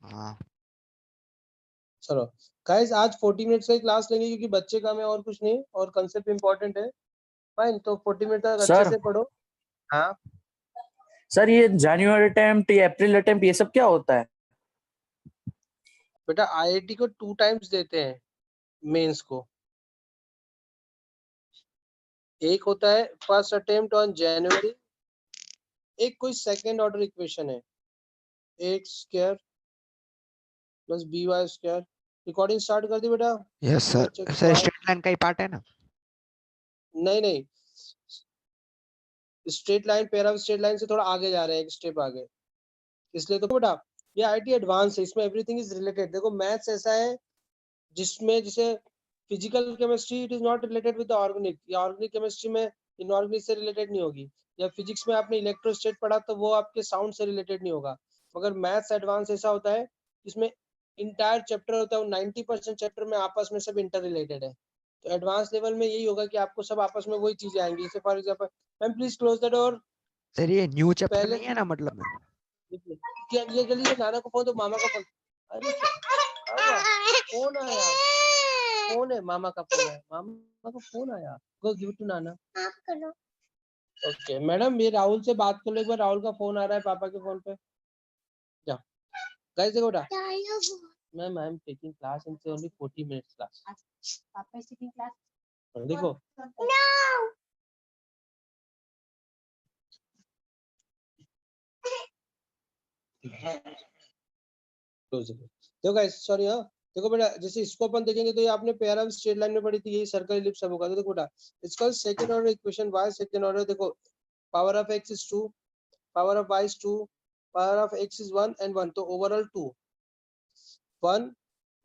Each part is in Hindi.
हाँ चलो गाइस, आज 40 मिनट्स का क्लास लेंगे क्योंकि बच्चे का में और कुछ नहीं, और कंसेप्ट इंपॉर्टेंट है। फाइन, तो 40 मिनट तक अच्छे से पढ़ो। हाँ सर, ये जनवरी अटेम्प्ट, ये अप्रैल अटेम्प्ट, ये सब क्या होता है? बेटा, आईआईटी को 2 टाइम्स देते हैं मेंस को। एक होता है फर्स्ट अटेम्प्ट ऑन जनवरी, एक कोई सेकंड ऑर्डर इक्वेशन है, x square plus b y square. Recording start कर दी बेटा? Yes sir. Sir straight line का ही पार्ट है ना? नहीं नहीं, straight line, pair of straight line से थोड़ा आगे जा रहे हैं, एक स्टेप आगे, इसलिए तो बेटा ये आईटी एडवांस है, इसमें एवरीथिंग इज रिलेटेड। देखो मैथ्स ऐसा है जिसमें जैसे physical chemistry it is not related with organic, या ऑर्गेनिक केमिस्ट्री में इनऑर्गेनिक से रिलेटेड नहीं होगी, या फिजिक्स में आपने इलेक्ट्रोस्टेट पढ़ा तो वो आपके साउंड से रिलेटेड नहीं होगा। मगर मैथ्स एडवांस ऐसा होता है जिसमें इंटायर चैप्टर होता है, 90% चैप्टर में आपस में सब इंटर रिलेटेड है। तो एडवांस लेवल में यही होगा कि आपको सब आपस में वही चीजें आएंगी। जैसे for example, ma'am please close the door. Sir ये न्यू चैप्टर पहले नहीं है ना मतलब में? क्या ये जल्दी नाना को फोन दो, मामा का फोन। अरे फोन आया, फोन है, मामा का फोन है, मामा का फोन आया, गो give to Nana. Okay madam, ये राहुल से बात कर लो एक बार, राहुल का फोन आ रहा है पापा के फोन पे। जाओ गाइस, देखो बेटा, ma'am I am taking class in only 40 minutes class. पापा इज टेकिंग क्लास, देखो देखो गाइस, सॉरी हाँ, देखो बेटा, जैसे इसको अपन देखेंगे तो ये आपने पेयर ऑफ स्ट्रेट लाइन में पढ़ी थी, यही सर्कल इलिप्स सब होगा। तो देखो बेटा, इसका second order equation y second order, देखो power of x is 2, power of y is 2, power of x is 1 and 1, तो ओवरऑल 2, 1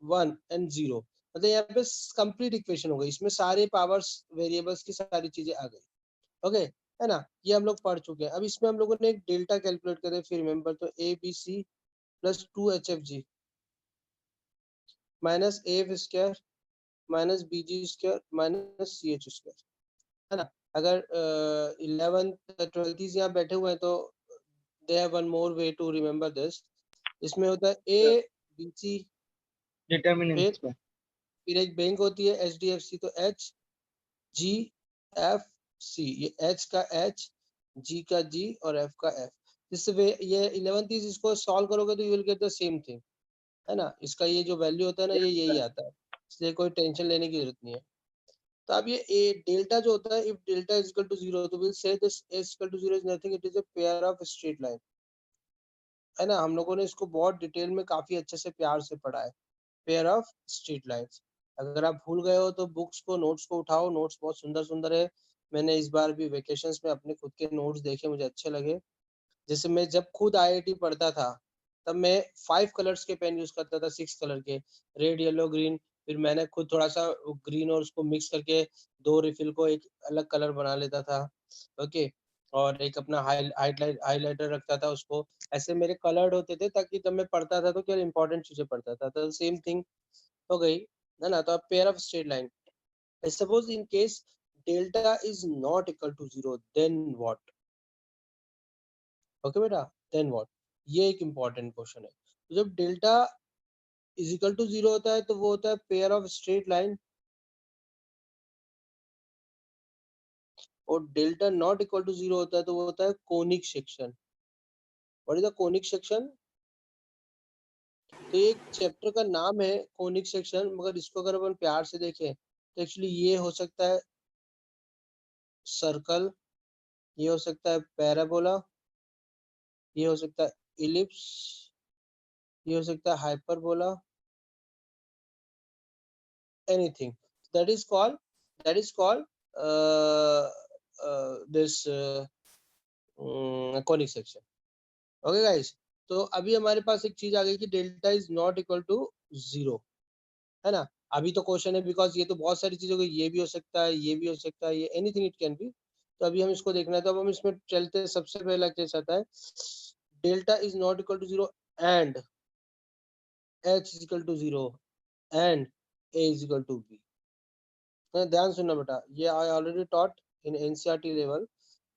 1 एंड 0, मतलब यहाँ पे कंप्लीट इक्वेशन हो गई, इसमें सारे पावर्स वेरिएबल्स की सारी चीजें आ गई। ओके है ना, ये हम लोग पढ़ चुके हैं। अब इसमें हम लोगों ने एक डेल्टा कैलकुलेट करे, फिर रिमेंबर, तो A B C plus 2hfg minus F square minus B ji square minus C H square, है ना। अगर 11th 12th यहाँ बैठे हुए हैं तो they have one more way to remember this. इसमें होता है ए बी सी, फिर एक बैंक होती है एच डी एफ सी, तो एच जी एफ सी, ये एच का एच, जी का जी और एफ का एफ। जिससे ये 11th इसको सॉल्व करोगे तो you will get the same thing, है ना। इसका ये जो वैल्यू होता है ना, ये यही आता है, इसलिए कोई टेंशन लेने की जरूरत नहीं है। तो अब ये ए डेल्टा जो होता है, if delta is equal to 0, तो will say this is equal to 0 is nothing, it is a pair of straight line, है ना। हम लोगों ने इसको बहुत डिटेल में काफी अच्छे से प्यार से पढ़ा है, पेयर ऑफ स्ट्रेट लाइंस। अगर आप भूल गए हो तो बुक्स को, नोट्स को उठाओ, नोट्स बहुत सुंदर सुंदर है। मैंने इस बार भी वेकेशंस में अपने खुद के नोट्स देखे, मुझे अच्छे लगे। जैसे मैं जब खुद आईआईटी पढ़ता था तब मैं 5 कलर्स के पेन यूज करता था, 6 कलर के, रेड येलो ग्रीन। फिर मैंने खुद थोड़ा सा ग्रीन और उसको मिक्स करके 2 रिफिल को एक अलग कलर बना लेता था। ओके, और एक अपना हाईलाइटर रखता था उसको। ऐसे मेरे कलर्ड होते थे ताकि जब मैं पढ़ता था तो क्या इंपॉर्टेंट चीजें पढ़ता था, तो सेम थिंग हो गई, है ना। तो अब pair of straight line, suppose in case delta is not equal to 0, then what? Okay बेटा, देन व्हाट, ये एक इंपॉर्टेंट क्वेश्चन है। तो जब डेल्टा इज इक्वल टू 0 होता है तो वो होता है पेयर ऑफ स्ट्रेट लाइन, और डेल्टा नॉट इक्वल टू 0 होता है तो वो होता है conic section. What is the conic section? तो एक चैप्टर का नाम है कोनिक सेक्शन, मगर इसको अगर अपन प्यार से देखें तो एक्चुअली ये हो सकता है सर्कल, ये हो सकता है पैराबोला, ये हो सकता है इलिप्स, ये हो सकता है hyperbola, anything that is called this conic section. Okay guys, तो अभी हमारे पास एक चीज आ गई कि delta is not equal to 0, है ना। अभी तो क्वेश्चन है, बिकॉज ये तो बहुत सारी चीजों को, ये भी हो सकता है, ये भी हो सकता है, ये एनीथिंग इट कैन बी। तो अभी हम इसको देखना है, तो अब हम इसमें चलते हैं। सबसे पहला केस आता है delta is not equal to 0 and h is equal to 0 and a is equal to b। ध्यान सुनना बेटा, ये I already taught in NCERT level,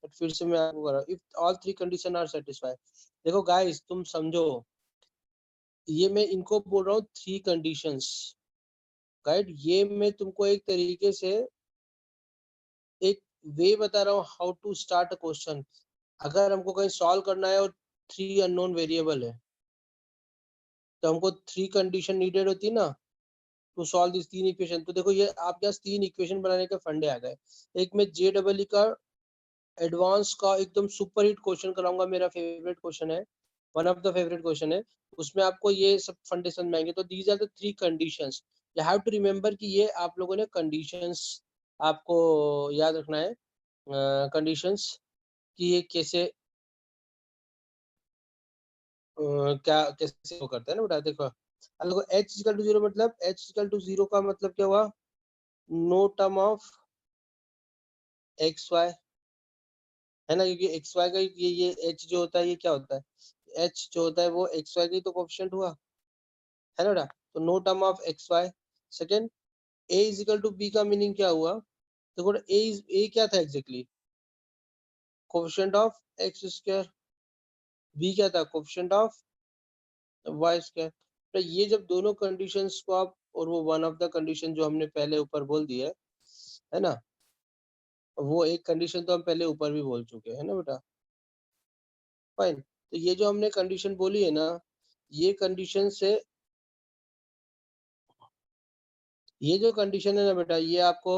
but फिर से मैं आपको कर रहा हूँ। If all 3 condition are satisfied, देखो गाइस तुम समझो, ये मैं इनको बोल रहा हूँ 3 कंडीशंस, राइट। ये मैं तुमको एक तरीके से एक वे बता रहा हूँ how to start a question. अगर हमको कहीं सॉल्व करना है और 3 अननोन वेरिएबल है, तो हमको 3 कंडीशन नीडेड होती है ना टू सॉल्व दिस 3 इक्वेशन। तो देखो ये आपके पास 3 इक्वेशन बनाने के फंडे आ गए। एक में JEE का एडवांस का एकदम सुपर हिट क्वेश्चन कराऊंगा, मेरा फेवरेट क्वेश्चन है, one of the favourite question है। उसमें आपको ये सब फंडे समझ में आएंगे। तो these are the 3 conditions, you have to remember कि ये आप लोगों ने कंडीशंस आपको याद रखना है, कंडीशंस कि ये कैसे क्या कैसे वो करते हैं ना बेटा। देखो h इक्वल टू 0 मतलब h इक्वल टू 0 का मतलब क्या हुआ, no term of x y, है ना, क्योंकि एक्स वाई का ये h जो होता है ये क्या होता है, h जो होता है वो एक्स वाई का ही तो कोएफिशिएंट हुआ, है ना बेटा। तो no term of x y. Second, a is equal to b का मीनिंग क्या हुआ, देखो a क्या था exactly, coefficient of x square, b क्या था, कोएफिशिएंट ऑफ वाई स्क्वायर। तो ये जब दोनों कंडीशंस को आप, और वो वन ऑफ द कंडीशन जो हमने पहले ऊपर बोल दी है ना, वो एक कंडीशन तो हम पहले ऊपर भी बोल चुके हैं ना बेटा, फाइन। तो ये जो हमने कंडीशन बोली है ना, ये कंडीशन से, ये जो कंडीशन है ना बेटा, ये आपको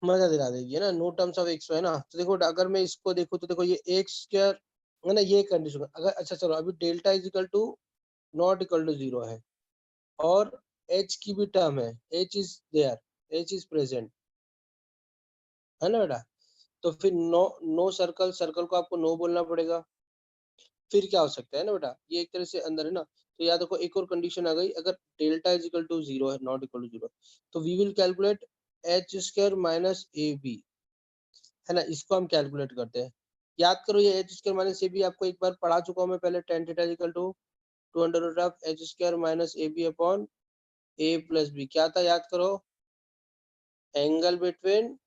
मजा दिला देगी, है ना, नो टर्म्स ऑफ एक्स है ना। तो देखो अगर मैं इसको देखूँ तो देखो ये एक्स स्क्वायर है ना, ये कंडीशन अगर, अच्छा चलो अभी delta is equal to not equal to 0 है और एच की भी टर्म है, h is there, h is present, है ना बेटा। तो फिर नो, नो सर्कल, सर्कल को आपको नो बोलना पड़ेगा। फिर क्या हो सकता है ना बेटा, ये एक तरह से अंदर है ना। तो याद रखो एक और कंडीशन आ गई, अगर डेल्टा इज इक्वल टू 0 है, नॉट इक्वल टू 0, तो we will calculate h square minus A b, है ना, इसको हम कैलकुलेट करते हैं। याद करो ये एच स्क्वायर माइनस ए बी आपको एक बार पढ़ा चुका हूँ मैं पहले, tan theta equal to 2 under root of h square minus A b upon a plus b, क्या था याद करो, angle between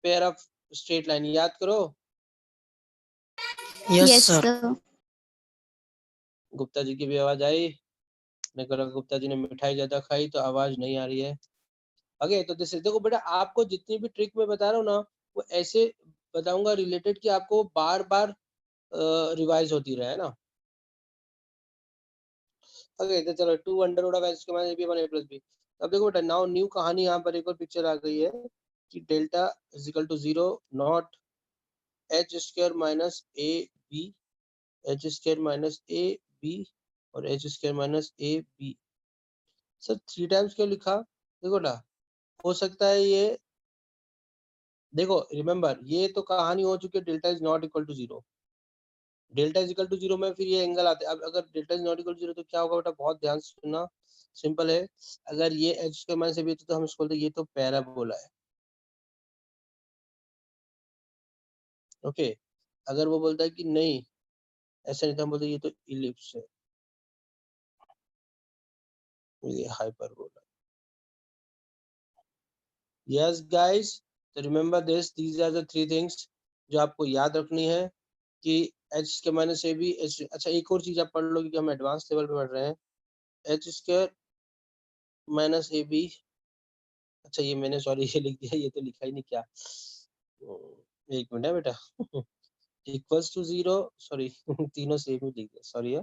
pair of straight line, याद करो। Yes, sir. गुप्ता जी की भी आवाज आई, मैं कह रहा गुप्ता जी ने मिठाई ज्यादा खाई तो आवाज नहीं आ रही है। ओके, तो दिस देखो बेटा, आपको जितनी भी ट्रिक मैं बता रहा हूँ ना, वो ऐसे बताऊंगा रिलेटेड कि आपको बार बार रिवाइज होती रहे, है ना। ओके, तो चलो 2 अंडर रूट ऑफ एच के माइनस बी ए प्लस बी। अब देखो बेटा, नाउ न्यू कहानी यहाँ पर एक और पिक्चर आ गई है कि delta is equal to 0 not H square minus A B, H square minus A B और एच स्क्वायर माइनस ए बी। सर 3 टाइम्स क्यों लिखा, देखो ना, हो सकता है ये, देखो रिमेम्बर ये तो कहानी हो चुकी है, delta is not equal to 0, delta is equal to 0 में फिर ये एंगल आते हैं। अब अगर delta is not equal to 0 तो क्या होगा बेटा, बहुत ध्यान से सुनना, सिंपल है। अगर ये एच स्क्वायर माइनस ए बी तो हम इसको बोलते हैं ये तो पैराबोला है, ओके। अगर वो बोलता है कि नहीं ऐसा नहीं, तो हम बोलते हैं ये तो इलिप्स है, ये हाइपरबोला। यस गाइस, तो remember this, these are the 3 things जो आपको याद रखनी है कि एच के माइनस ए बी एच। अच्छा एक और चीज आप पढ़ लो क्योंकि हम एडवांस लेवल पे पढ़ रहे हैं, एच स्क्वायर माइनस ए बी, अच्छा ये मैंने सॉरी ये लिख दिया, ये तो लिखा ही नहीं क्या, एक मिनट है बेटा इक्वल्स टू 0, सॉरी तीनों सेम ही लिख दिया, सॉरी है।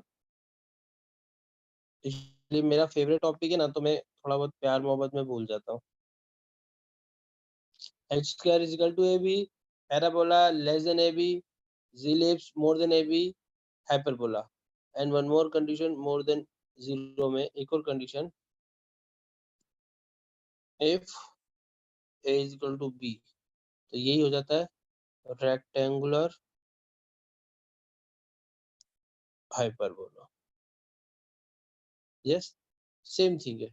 इसलिए मेरा फेवरेट टॉपिक है ना, तो मैं थोड़ा बहुत प्यार मोहब्बत में भूल जाता हूँ। H square is equal to A b, parabola less than a b, ellipse more than a b, hyperbola. And one more condition, more than 0 में एक और कंडीशन, if a is equal to b, तो यही हो जाता है rectangular hyperbola. Yes, same thing है।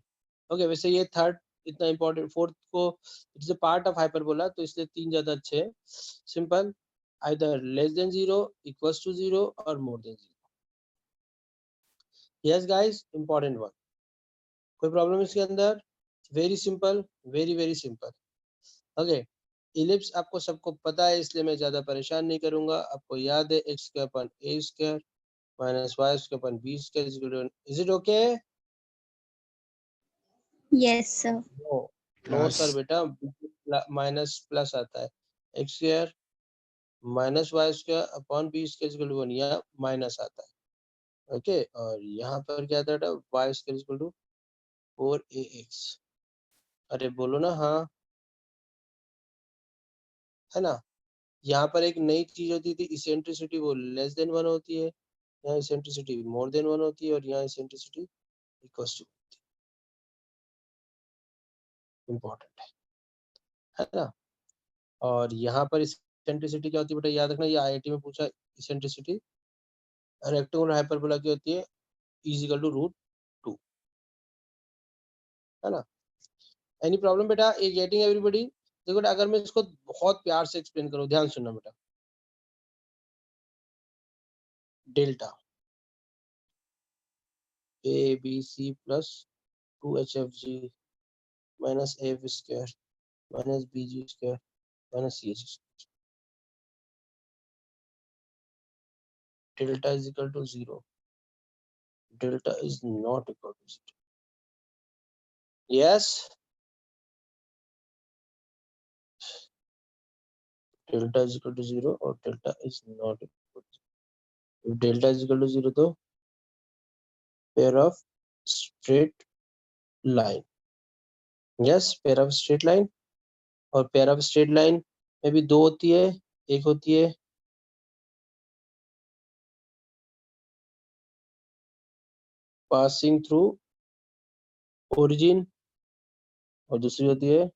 ओके, वैसे ये थर्ड इतना इंपॉर्टेंट, फोर्थ को it's a part of hyperbola, तो इसलिए 3 ज्यादा अच्छे हैं। Simple, either less than 0, equals to 0 और more than 0। Yes guys, important one, कोई प्रॉब्लम इसके अंदर, very simple, very very simple. Okay, ellipse आपको सबको पता है इसलिए मैं ज्यादा परेशान नहीं करूंगा, आपको याद है x square upon A square, minus y square upon b square is equal to, is it okay? Yes, sir. No, no sir बेटा, माइनस प्लस आता है, x square minus Y square upon b square equal to 1, यहाँ माइनस आता है, ओके। और यहाँ पर क्या था बेटा, Y square equal to 4ax। अरे बोलो ना हाँ, है ना। यहाँ पर एक नई चीज होती थी, इसेंट्रिसिटी, वो लेस देन 1 होती है, यहाँ इसेंट्रिसिटी मोर देन 1 होती है, और यहाँ इसेंट्रिसिटी इक्वल टू, इम्पोर्टेंट है ना। और यहाँ पर इसेंट्रिसिटी क्या होती है बेटा, याद रखना, ये आईआईटी में पूछा, इसेंट्रिसिटी रेक्टेंगुलर हाइपरबोला की होती है, इज इक्वल टू √2, है ना। एनी प्रॉब्लम बेटा, ये गेटिंग एवरीबॉडी? देखो बेटा, अगर मैं इसको बहुत प्यार से एक्सप्लेन करूँ, ध्यान सुनना बेटा, delta a B C plus 2hfg minus F square minus B ji square minus C H square, delta is equal to 0, delta is not equal to 0, yes, delta is equal to 0 और delta is not equal to, delta is equal to 0 तो pair of straight line, yes, pair of straight line. और पेयर ऑफ स्ट्रेट लाइन में भी दो होती है, एक होती है पासिंग थ्रू ओरिजिन और दूसरी होती है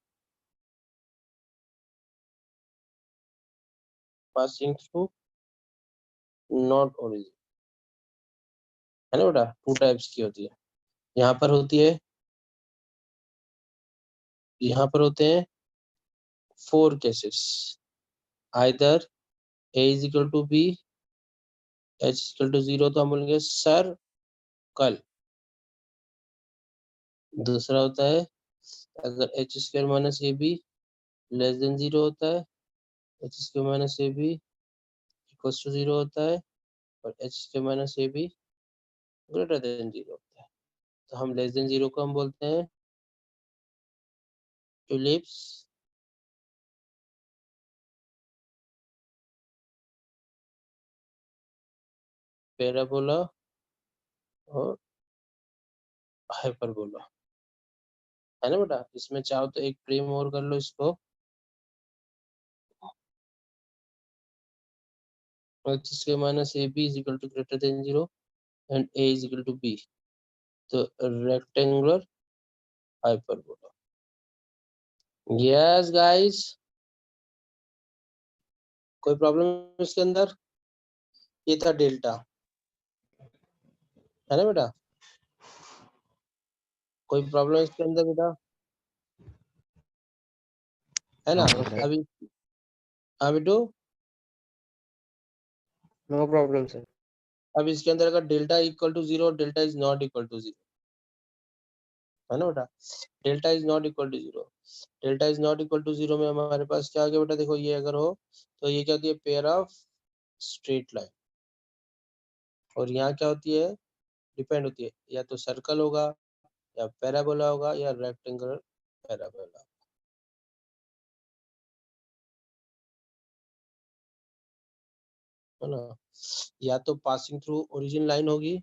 पासिंग थ्रू नॉट ओरिजिन, है ना बेटा, 2 टाइप्स की होती है। यहाँ पर होती है, यहाँ पर होते हैं 4 cases, either a is equal to b, h equal to 0 तो हम बोलेंगे सर कल। दूसरा होता है अगर h स्क्वायर माइनस ए बी लेस देन 0 होता है, h square minus A B equal to 0 होता है, और h स्क्वायर माइनस ए बी ग्रेटर देन 0 होता है, तो हम लेस देन 0 को हम बोलते हैं इलिप्स, पैराबोला और हाइपरबोला, है ना बेटा। इसमें चाहो तो एक प्रेम और कर लो इसको, h square minus A B is equal to greater than 0 and a is equal to b, तो रेक्टेंगुलर हाइपरबोला। यस गाइस, कोई प्रॉब्लम इसके अंदर? ये था डेल्टा, है ना बेटा, कोई प्रॉब्लम इसके अंदर बेटा, है ना। No problem. अभी हाँ बेटू, नो प्रॉब्लम सर। अब इसके अंदर अगर delta equal to 0 delta is not equal to 0, है ना बेटा, delta is not equal to 0, delta is not equal to 0 में हमारे पास क्या आ गया बेटा, देखो ये अगर हो तो ये क्या होती है, पेयर ऑफ स्ट्रेट लाइन, और यहाँ क्या होती है, डिपेंड होती है, या तो सर्कल होगा या पैराबोला होगा या रेक्टेंगुलर पैराबोला, है ना। या तो पासिंग थ्रू ओरिजिन लाइन होगी,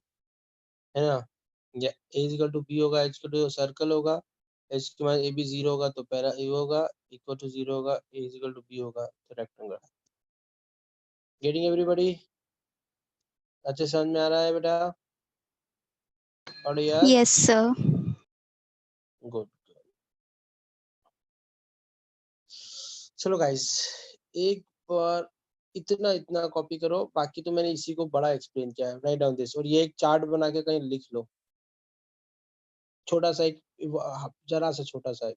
है ना, या a इक्वल टू बी होगा, h इक्वल टू सर्कल होगा, h के बाद ए बी 0 होगा तो पैरा ए होगा, इक्वल टू 0 होगा, a इक्वल टू बी होगा तो रेक्टेंगल। Getting everybody? अच्छे समझ में आ रहा है बेटा? और यार Yes, sir. गुड, चलो गाइस, एक बार इतना इतना कॉपी करो, बाकी तो मैंने इसी को बड़ा एक्सप्लेन किया है, राइट डाउन दिस, और ये एक चार्ट बना के कहीं लिख लो, छोटा सा एक, जरा सा छोटा सा एक,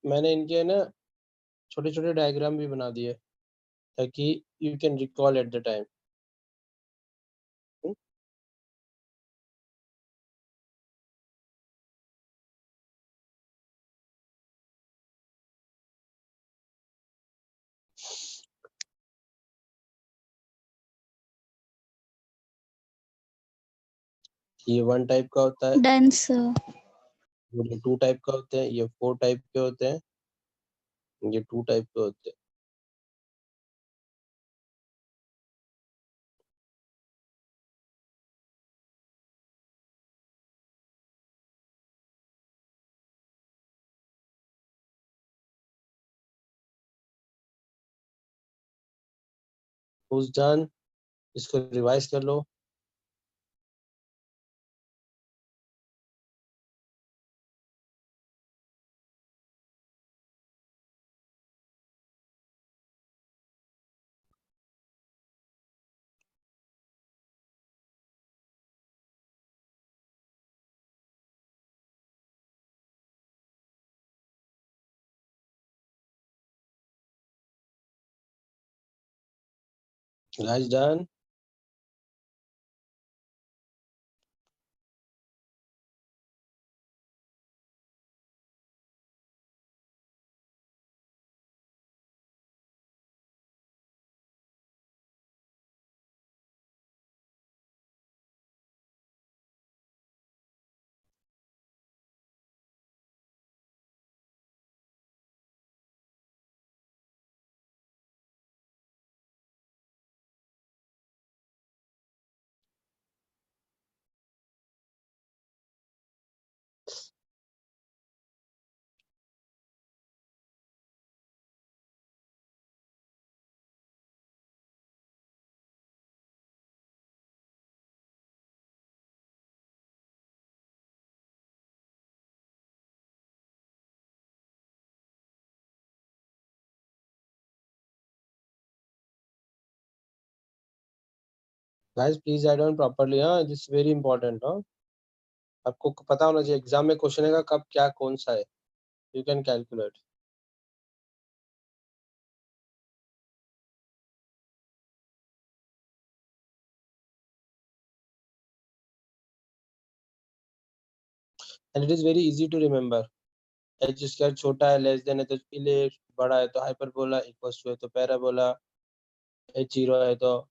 मैंने इनके ना छोटे छोटे डायग्राम भी बना दिए ताकि you can recall at the time. ये 1 टाइप का होता है, डन सर। ये 2 टाइप का होते हैं, ये 4 टाइप के होते हैं, ये 2 टाइप के होते हैं। Who's done? इसको रिवाइज कर लो। Guys done? Guys, please write down properly. हाँ, this is very important. हाँ, आपको पता होना चाहिए एग्जाम में क्वेश्चन आएगा कब क्या कौन सा है, you can calculate. And it is very easy to remember. h square छोटा है लेस देन है तो इलेट, बड़ा है तो हाइपरबोला, इक्वल्स टू है तो पैराबोला, h 0 है तो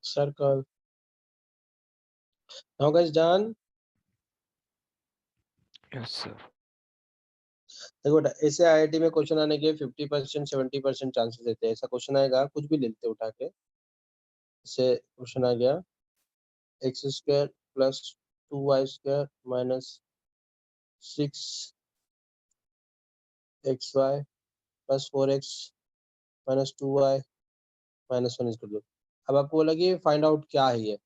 circle. Now guys done? Yes, sir. देखो बेटा, ऐसे आईआईटी में क्वेश्चन आने के 50% 70% चांसेस रहते हैं। ऐसा क्वेश्चन आएगा, कुछ भी ले लेते उठा के। से क्वेश्चन आ गया X square plus 2y square minus 6xy plus 4x minus 2y minus 1 equal to. अब आपको बोला कि फाइंड आउट क्या है ये।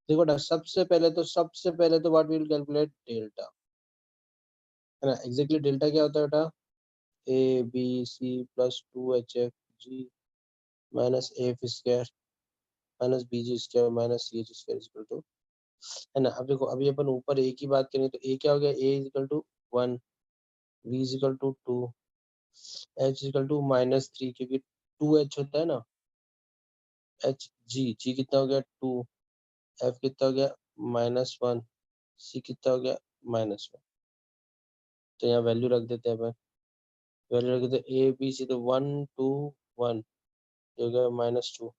देखो बेटा, सबसे पहले तो व्हाट विल कैलकुलेट डेल्टा, है ना। एग्जैक्टली डेल्टा क्या होता है बेटा, A B C plus 2hf G minus F square minus B ji square minus C H square equal to, है ना। अब देखो, अभी अपन ऊपर ए की बात करें तो ए क्या हो गया, A is equal to 1, B is equal to 2, H is equal to minus 3, क्योंकि 2h होता है ना, एच जी जी कितना हो गया 2, एफ कितना हो गया -1, सी कितना हो गया -1। तो यहाँ वैल्यू रख देते हैं अपन, वैल्यू रख देते हैं ए बी सी, तो 1 2 1 हो गया -2,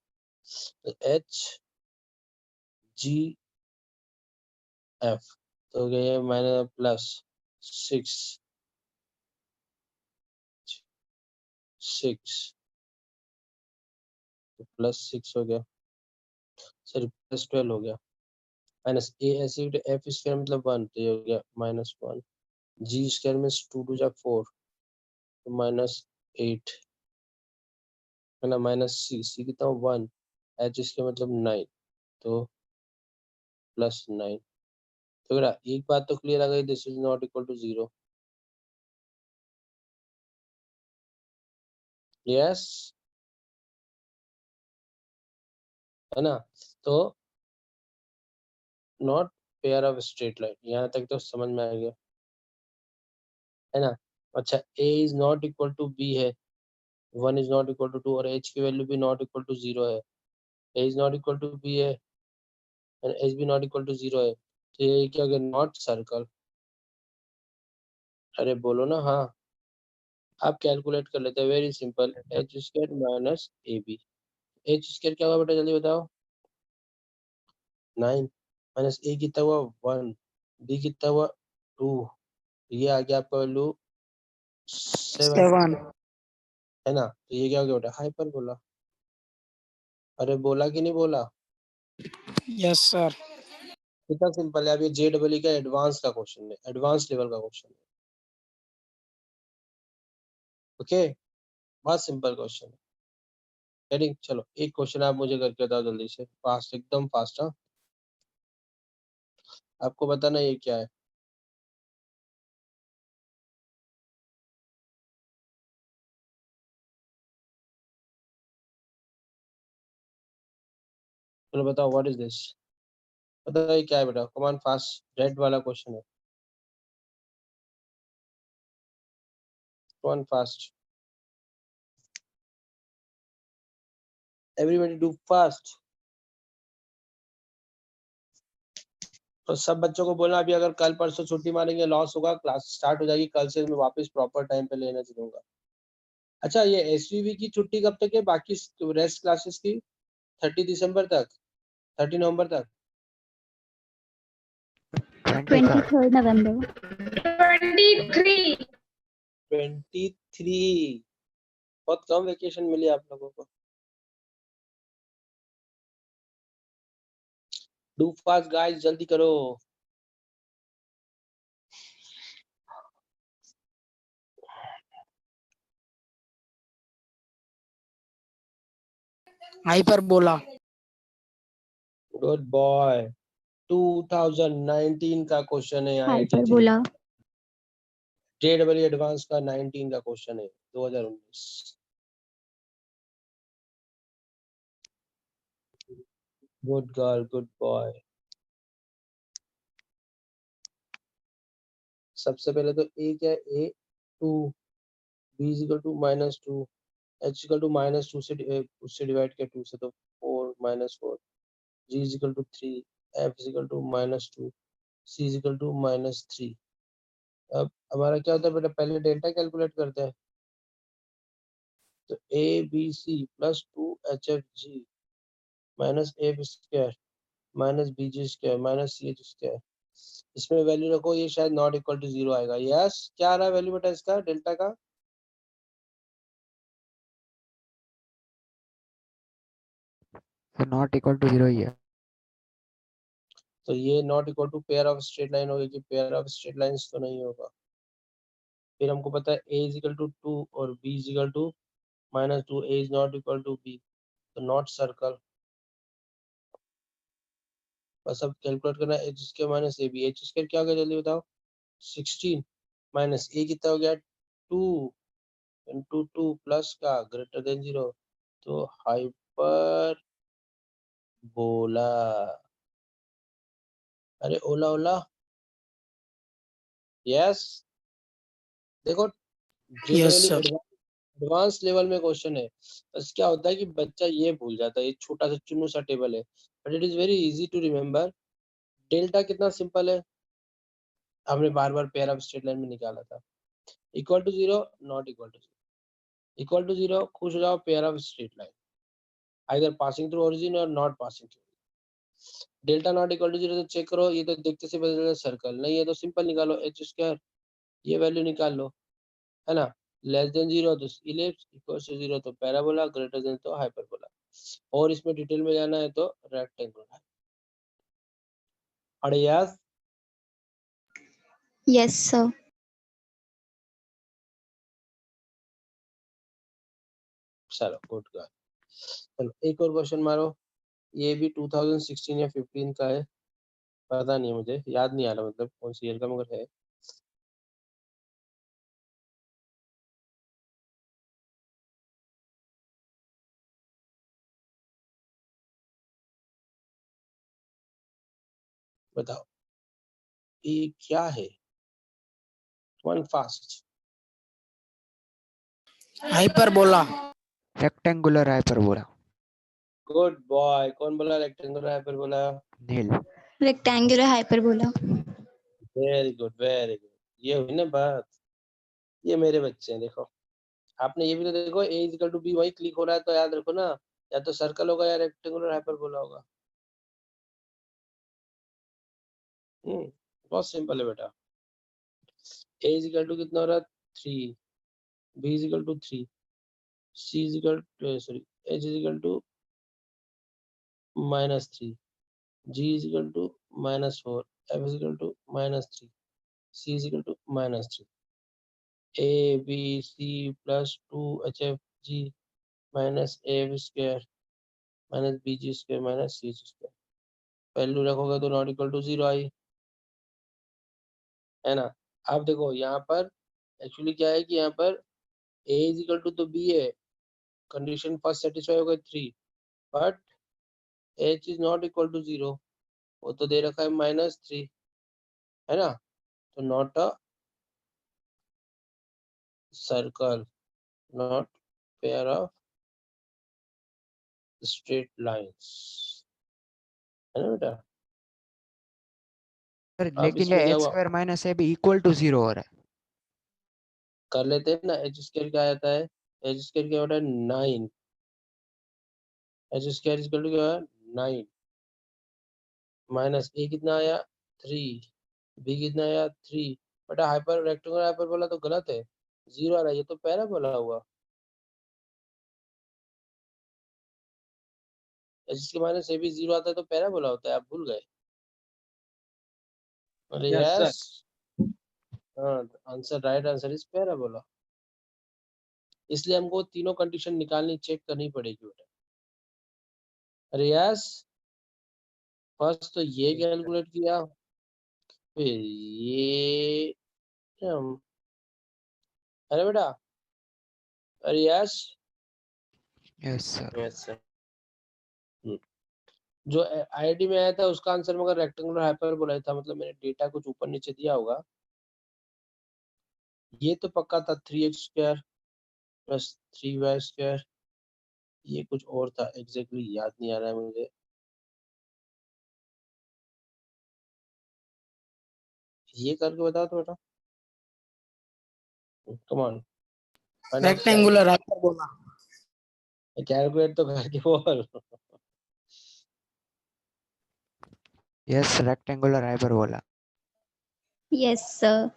तो एच जी एफ तो हो गया माइनस प्लस 6 6, तो +6 हो गया, सॉरी +12 हो गया, माइनस ए ऐसे एफ स्क्वायर मतलब 1, तो ये हो गया -1, जी स्क्वायर में 2 2 जा 4, तो -8, है ना, माइनस सी, सी कितना 1, एच स्क्वायर मतलब 9, तो +9। तो बेटा एक बात तो क्लियर आ गई, this is not equal to 0। Yes, है ना। तो not pair of straight line, यहाँ तक तो समझ में आ गया, है ना। अच्छा, a is not equal to b है, 1 इज नॉट इक्वल टू 2 और h की वैल्यू भी नॉट इक्वल टू 0 है, a is not equal to b है एंड h भी नॉट इक्वल टू 0 है, तो ये क्या हो गया, नॉट सर्कल। अरे बोलो ना हाँ। आप कैलकुलेट कर लेते हैं, very simple, H square minus ए बी। एच स्क्वायर क्या हुआ बेटा, जल्दी बताओ, 9 माइनस ए कितना हुआ 1, बी कितना हुआ 2, ये आ गया आपका वैल्यू 7, 7। है ना। तो ये क्या हो गया बेटा, हाइपर बोला। अरे बोला कि नहीं बोला, यस सर। कितना सिंपल है। अब ये जे डबल ई का एडवांस का क्वेश्चन है, एडवांस लेवल का क्वेश्चन है, ओके, बहुत सिंपल क्वेश्चन है। रेडी, चलो एक क्वेश्चन आप मुझे करके बताओ जल्दी से, फास्ट, एकदम फास्ट। हाँ, आपको बताना ये क्या है। चलो बताओ, व्हाट इज दिस, बताओ ये क्या है बेटा, कमान फास्ट, रेड वाला क्वेश्चन है, come on fast, everybody do fast. तो सब बच्चों को बोलना अभी अगर कल परसों छुट्टी मारेंगे लॉस होगा, क्लास स्टार्ट हो जाएगी कल से, मैं वापस प्रॉपर टाइम पे लेना चलूंगा। अच्छा, ये एसवीवी की छुट्टी कब तक है, बाकी रेस्ट क्लासेस की 30 दिसंबर तक, 30 नवंबर तक। 23rd 23rd November. 23। 23, बहुत कम वेकेशन मिली आप लोगों को। डू फास्ट गाइस, जल्दी करो। हाइपर बोला। गुड बॉय, 2019 का क्वेश्चन है आईआईटी Hyperbola. जेडबल एडवांस का 19 का क्वेश्चन है, 2019। Good girl, good boy. सबसे पहले तो ए क्या है, A 2, B equal to -2, H equal to -2 से उससे डिवाइड किया 2 से तो 4 -4, G equal to 3, F equal to -2, C equal to -3। अब हमारा क्या होता है बेटा, पहले डेल्टा कैलकुलेट करते हैं, तो A B C plus 2 HF G minus F square minus B ji square minus C H square, इसमें वैल्यू रखो, ये शायद नॉट इक्वल टू 0 आएगा। यस, क्या आ रहा है वैल्यू बेटा इसका, डेल्टा का, so not equal to 0 ही है। तो ये not equal to pair of straight line होगी कि पेयर ऑफ स्ट्रेट लाइंस तो नहीं होगा। फिर हमको पता है a इज इक्वल टू 2 और b is equal to -2, a is not equal to b, तो नॉट सर्कल। बस अब कैलकुलेट करना है, h square minus ab, h square क्या हो गया जल्दी बताओ, 16 माइनस a कितना हो गया 2 इंटू 2 प्लस का ग्रेटर देन 0, तो हाइपर बोला। अरे ओला ओला, यस, देखो yes generally sir. Advance level में क्वेश्चन है, बस क्या होता है कि बच्चा ये भूल जाता है, ये छोटा सा चुन्नू सा टेबल है, but it is very easy to remember. Delta कितना सिंपल है, हमने बार बार पेयर ऑफ स्ट्रेट लाइन में निकाला था, equal to 0, not equal to 0, equal to 0, खुश हो जाओ, pair of straight line, either passing through origin और not passing through. Delta not equal to 0 तो चेक करो, ये तो देखते से पता चलता है सर्कल नहीं है, तो सिंपल निकालो एच स्क्वायर, ये वैल्यू निकाल लो, है ना। लेस देन 0 तो इलिप्स, इक्वल टू 0 तो पैराबोला, ग्रेटर देन तो हाइपरबोला, और इसमें डिटेल में जाना है तो रेक्टेंगुलर। अरे यस, Yes, sir. चलो गुड गर्ल। चलो एक और क्वेश्चन मारो, ये भी 2016 या 15 का है, पता नहीं है मुझे, याद नहीं आ रहा मतलब कौन सी ईयर का, मगर है। बताओ ये क्या है? One fast. Hyperbola. Rectangular hyperbola. Good boy. कौन बोला rectangular hyperbola? Neel. Rectangular hyperbola. Very good very good. ये हुई ना बात। ये मेरे बच्चे हैं, देखो आपने ये भी तो देखो a इक्वल टू बी वही क्लिक हो रहा है, तो याद रखो ना, या तो सर्कल होगा या रेक्टेंगुलर हाइपरबोला होगा। बहुत सिंपल है बेटा। a इक्वल टू कितना हो रहा है 3, b equal to 3, c equal sorry h equal to -3, g equal to -4, f equal to -3, c equal to -3। a b c plus 2hf g minus af square minus bg square minus c square. Value रखोगे तो नॉट इक्वल टू 0 आई, है ना। अब देखो यहाँ पर एक्चुअली क्या है कि यहाँ पर a इज इक्वल टू तो b है, कंडीशन फर्स्ट सेटिस्फाई हो गई 3, but h is not equal to 0, वो तो दे रखा है -3, है ना। तो not a circle, not pair of straight lines, है ना बेटा। सर अब लेकिन इसमें ये क्या एक्स हुआ, square minus A B equal to 0 हो रहा है। कर लेते हैं ना। h स्क्वायर क्या आता है, h स्क्वायर क्या होता है 9, h स्क्वायर इक्वल टू क्या है 9, माइनस a कितना आया 3, b कितना आया 3। बेटा हाइपर रेक्टेंगुलर हाइपरबोला तो गलत है, 0 आ रहा है, ये तो पैराबोला हुआ। जिसके माइनस ए भी 0 आता है तो पैराबोला होता है, आप भूल गए। अरे Yes, sir. यस, हाँ answer, right answer is parabola. इसलिए हमको तीनों कंडीशन निकालनी, चेक करनी पड़ेगी बेटा। अरे यस, फर्स्ट तो ये कैलकुलेट किया, फिर ये, अरे बेटा, अरे yes yes sir. Yes sir. जो आईआईटी में आया था उसका आंसर मगर रेक्टेंगुलर हाइपरबोला था, मतलब मैंने डेटा कुछ ऊपर नीचे दिया होगा। ये तो पक्का था 3x square plus 3y square, ये कुछ और था एग्जैक्टली याद नहीं आ रहा है मुझे। ये करके बताओ तो बेटा, come on, rectangular hyperbola. Calculate तो करके बोल। Yes rectangular hyperbola. Yes sir.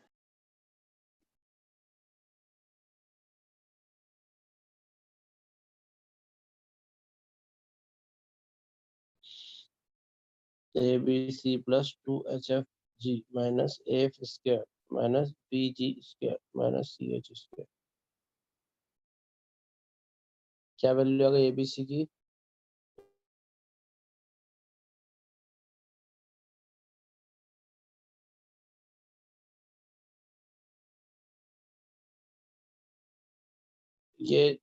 A B C plus 2hf g minus F square minus B ji square minus C H square. क्या वैल्यू आ गई ए बी सी की? ये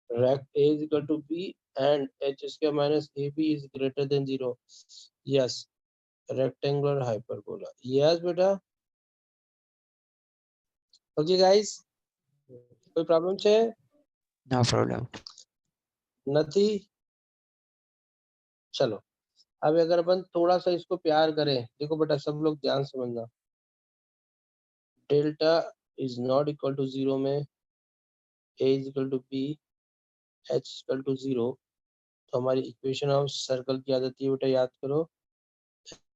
rect a is equal to b and h square minus ab is greater than 0. Yes, rectangular hyperbola. Yes बेटा। ओके गाइस, कोई प्रॉब्लम છે? No problem. નથી। चलो अब अगर अपन थोड़ा सा इसको प्यार करें, देखो बेटा सब लोग ध्यान समझना, delta is not equal to 0 में a is equal to b, h equal to 0, तो हमारी इक्वेशन ऑफ सर्कल क्या जाती है बेटा, याद करो,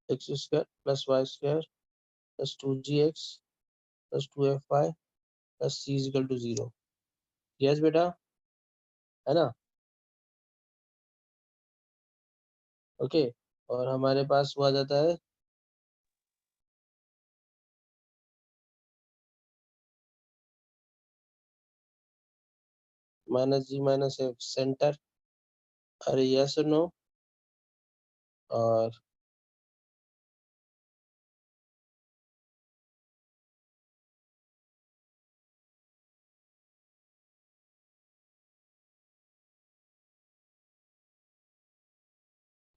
X square plus Y square plus 2gx plus 2fy plus c is equal to 0। Yes बेटा, है ना? ओके, और हमारे पास हुआ जाता है माइनस जी माइनस एफ सेंटर, अरे यस और नो,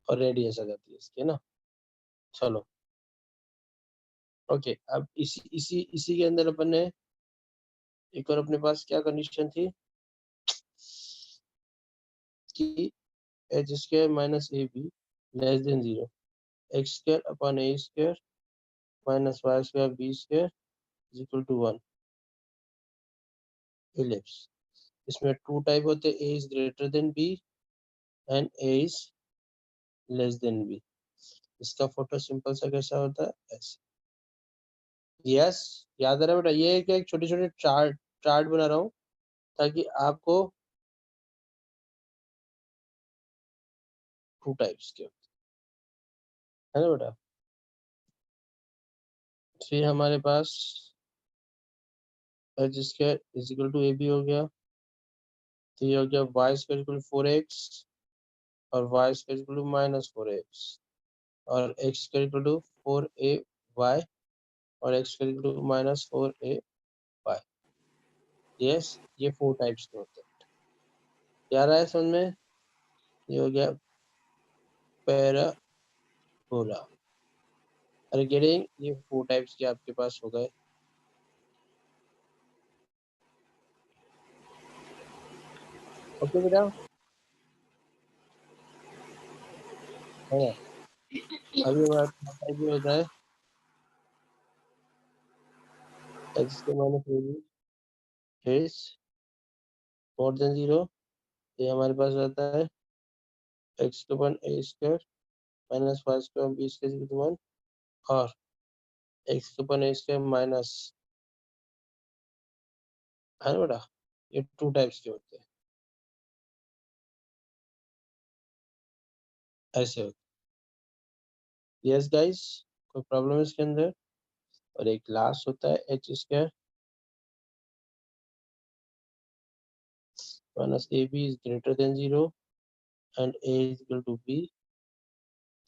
और रेडियस आ जाती है इसके ना। चलो ओके, अब इसी के अंदर अपन ने एक और अपने पास क्या कंडीशन थी कि H square minus A B less than 0, X square upon A square minus Y square B square is equal to 1 ellipse. इसमें टू टाइप होते हैं, A is greater than B and A is less than B. इसका फोटो सिंपल सा कैसा होता है, ऐसे। यस, याद आ रहा है बेटा, ये एक छोटे छोटे चार्ट बना रहा हूँ ताकि आपको टू टाइप्स के, है ना बेटा। फिर हमारे पास H square is equal to A B हो गया, तो ये हो गया Y square equal to 4x और Y square equal to minus 4x और X square equal to 4ay और X square equal to minus 4ay। Yes, ये 4 टाइप्स के होते हैं। क्या रहा है समझ में? ये हो गया पैराबोला। अरे गेटिंग, ये 4 टाइप्स के आपके पास हो गए। ओके बेटा, हाँ, अभी हमारा टाइप ये होता है एक्स के minus A B is more than 0, ये हमारे पास रहता है एक्स के upon A square minus Y square B square equal to 1 और एक्स के अपन ए स्क्वायर माइनस, है ना बेटा। ये 2 टाइप्स के होते हैं, ऐसे होते हैं। यस गाइस, कोई प्रॉब्लम है इसके अंदर? और एक लास्ट होता है H square minus A B is greater than 0 and A is equal to B,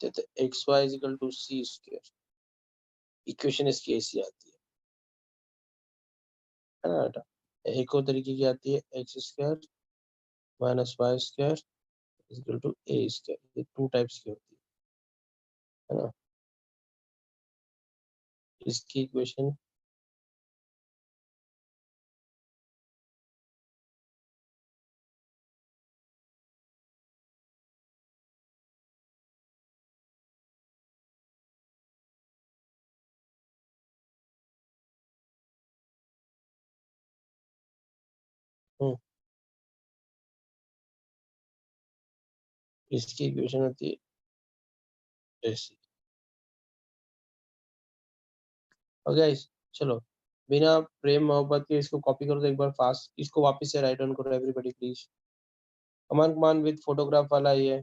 X Y is equal to C square. Equation इसकी ऐसी आती है ना बेटा। एक और तरीके की आती है x square minus Y square is equal to A square. ये 2 टाइप्स की होती है ना। इसकी इक्वेशन इसकी इक्वेशन होती है ऐसी। और गाइस चलो, बिना प्रेम मोहब्बत के इसको कॉपी करो तो एक बार फास्ट, इसको वापस से राइट डाउन करो everybody please. Come on with photograph वाला ये